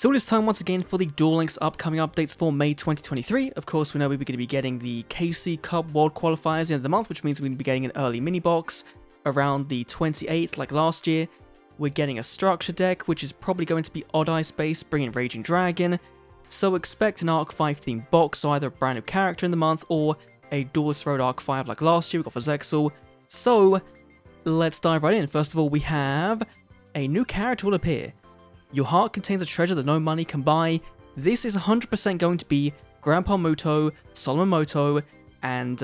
So it is time once again for the Duel Links upcoming updates for May 2023. Of course, we know we're going to be getting the KC Cup World Qualifiers at the end of the month, which means we're going to be getting an early mini box around the 28th, like last year. We're getting a structure deck, which is probably going to be Odd Eye Space, bringing Raging Dragon. So expect an Arc 5 themed box, so either a brand new character in the month or a Duelist Road Arc 5 like last year we got for Zexal. So let's dive right in. First of all, we have a new character will appear. Your heart contains a treasure that no money can buy. This is 100% going to be Grandpa MUTO, Solomon MUTO, and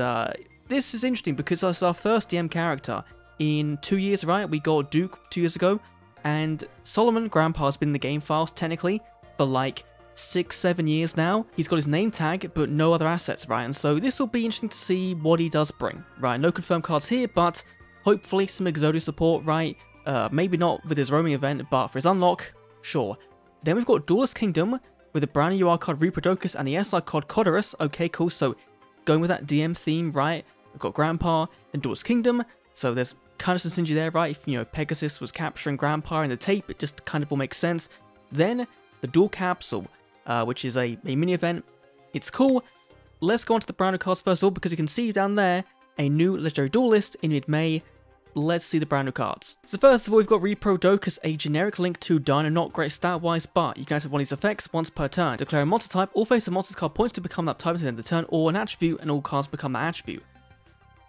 this is interesting because that's our first DM character in 2 years, right? We got Duke 2 years ago, and Solomon, Grandpa, has been in the game files technically for like 6-7 years now. He's got his name tag, but no other assets, right? And so this will be interesting to see what he does bring, right? No confirmed cards here, but hopefully some Exodia support, right? Maybe not with his roaming event, but for his unlock, sure. Then we've got Duelist Kingdom with the brand new UR card Reprodocus and the SR card Codorus. Okay, cool. So going with that DM theme, right? We've got Grandpa and Duelist Kingdom. So there's kind of some synergy there, right? If, you know, Pegasus was capturing Grandpa in the tape, it just kind of all makes sense. Then the Duel Capsule, which is a mini event. It's cool. Let's go on to the brand new cards first of all, because you can see down there a new Legendary Duelist in mid-May. Let's see the brand new cards. So first of all, we've got Reprodocus, a generic Link 2 Dino, not great stat-wise, but you can activate one of these effects once per turn. Declare a monster type, all face of monster's card points to become that type at the end of the turn, or an attribute, and all cards become that attribute.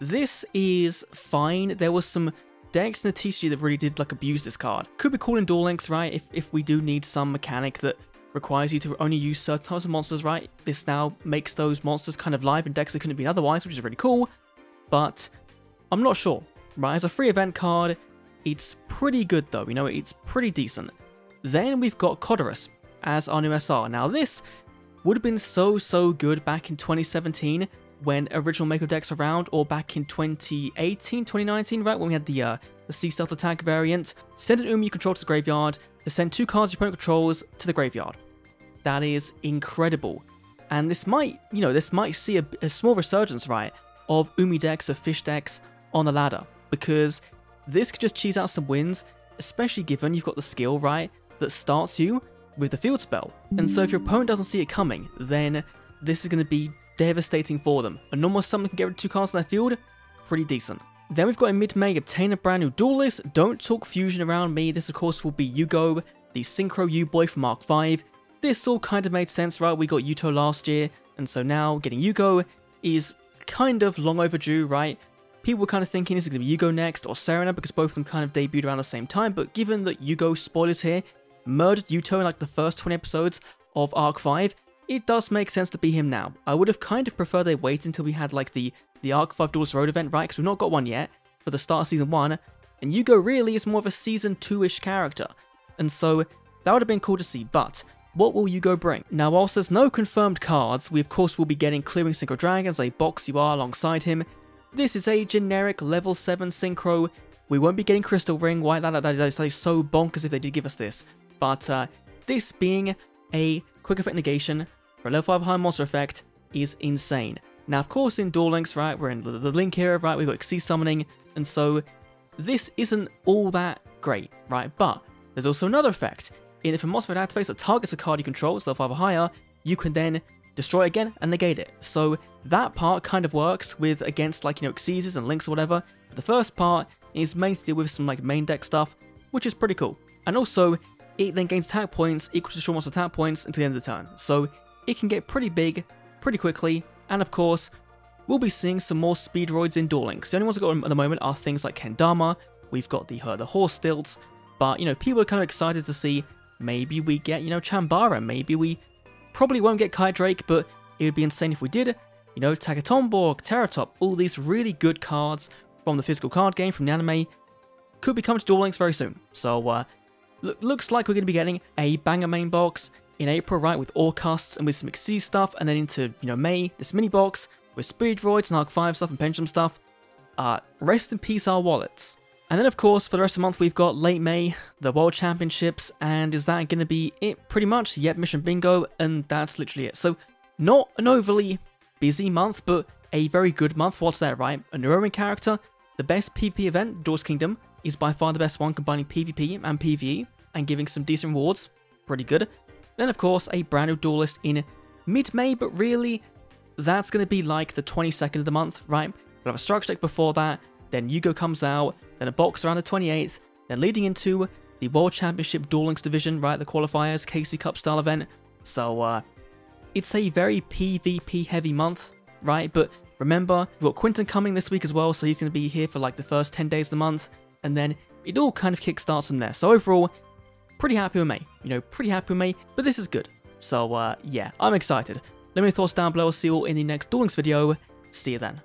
This is fine. There was some decks in the TCG that really did like abuse this card. Could be cool in Duel Links, right? If we do need some mechanic that requires you to only use certain types of monsters, right? This now makes those monsters kind of live in decks that couldn't have been otherwise, which is really cool. But I'm not sure. Right, as a free event card, it's pretty good though, you know, it's pretty decent. Then we've got Codorus as our new SR. Now this would have been so good back in 2017 when original Mako decks were around, or back in 2018, 2019, right, when we had the Sea Stealth attack variant. Send an you control to the graveyard to send 2 cards your opponent controls to the graveyard. That is incredible. And this might, you know, this might see a small resurgence, right, of Umi decks, of fish decks on the ladder. Because this could just cheese out some wins, especially given you've got the skill, right, that starts you with the field spell. And so if your opponent doesn't see it coming, then this is going to be devastating for them. A normal summon can get rid of 2 cards in their field, pretty decent. Then we've got in mid-May, obtain a brand new Duelist. Don't talk fusion around me. This of course will be YUGO, the Synchro U-Boy from Mark 5. This all kind of made sense, right? We got YUTO last year, and so now getting YUGO is kind of long overdue, right? People were kind of thinking, is it going to be YUGO next or Serena, because both of them kind of debuted around the same time, but given that YUGO, spoilers here, murdered Yuto in like the first 20 episodes of Arc 5, it does make sense to be him now. I would have kind of preferred they wait until we had like the Arc 5 Duelist Road event, right, because we've not got one yet for the start of Season 1, and YUGO really is more of a Season 2-ish character, and so that would have been cool to see, but what will YUGO bring? Now, whilst there's no confirmed cards, we of course will be getting Clearing Synchro Dragons, a box you are alongside him. This is a generic level 7 synchro. We won't be getting Crystal Ring. Why that is so bonkers if they did give us this. But this being a quick effect negation for a level 5 high monster effect is insane. Now, of course, in Duel Links, right, we're in the Link era, right, we've got Xyz summoning, and so this isn't all that great, right? But there's also another effect. If a monster activates that targets a card you control, it's level 5 or higher, you can then destroy it again and negate it. So that part kind of works with against like, you know, Xyzs and Links or whatever. But the first part is mainly to deal with some like main deck stuff, which is pretty cool. And also, it then gains attack points equal to destroy monster attack points until the end of the turn. So it can get pretty big pretty quickly. And of course, we'll be seeing some more speedroids in Duel Links. The only ones we've got at the moment are things like Kendama. We've got the horse stilts. But, you know, people are kind of excited to see maybe we get, you know, Chambara. Maybe we probably won't get Kai Drake, but it would be insane if we did. You know, Takatomborg, Teratop, all these really good cards from the physical card game, from the anime, could be coming to Duel Links very soon. So, looks like we're going to be getting a banger main box in April, right, with Orcusts and with some Xyz stuff, and then into, you know, May, this mini box with Speedroids and Arc 5 stuff and Pendulum stuff. Rest in peace, our wallets. And then, of course, for the rest of the month, we've got late May, the World Championships, and is that going to be it pretty much? Yep, Mission Bingo, and that's literally it. So, not an overly busy month, but a very good month. What's there, right? A Neuroman character, the best PvP event, Duelist Kingdom, is by far the best one, combining PvP and PvE, and giving some decent rewards. Pretty good. Then of course a brand new Duel list in mid-May, but really that's going to be like the 22nd of the month, right? We'll have a structure deck before that, then YUGO comes out, then a box around the 28th, then leading into the World Championship Duel Links division, right, the qualifiers, KC Cup style event. So it's a very PvP heavy month, right? But remember, we've got Quinton coming this week as well, so he's going to be here for like the first 10 days of the month, and then it all kind of kickstarts from there. So overall, pretty happy with May, pretty happy with May, but this is good. So yeah, I'm excited. Let me know your thoughts down below. I'll see you all in the next Duel Links video. See you then.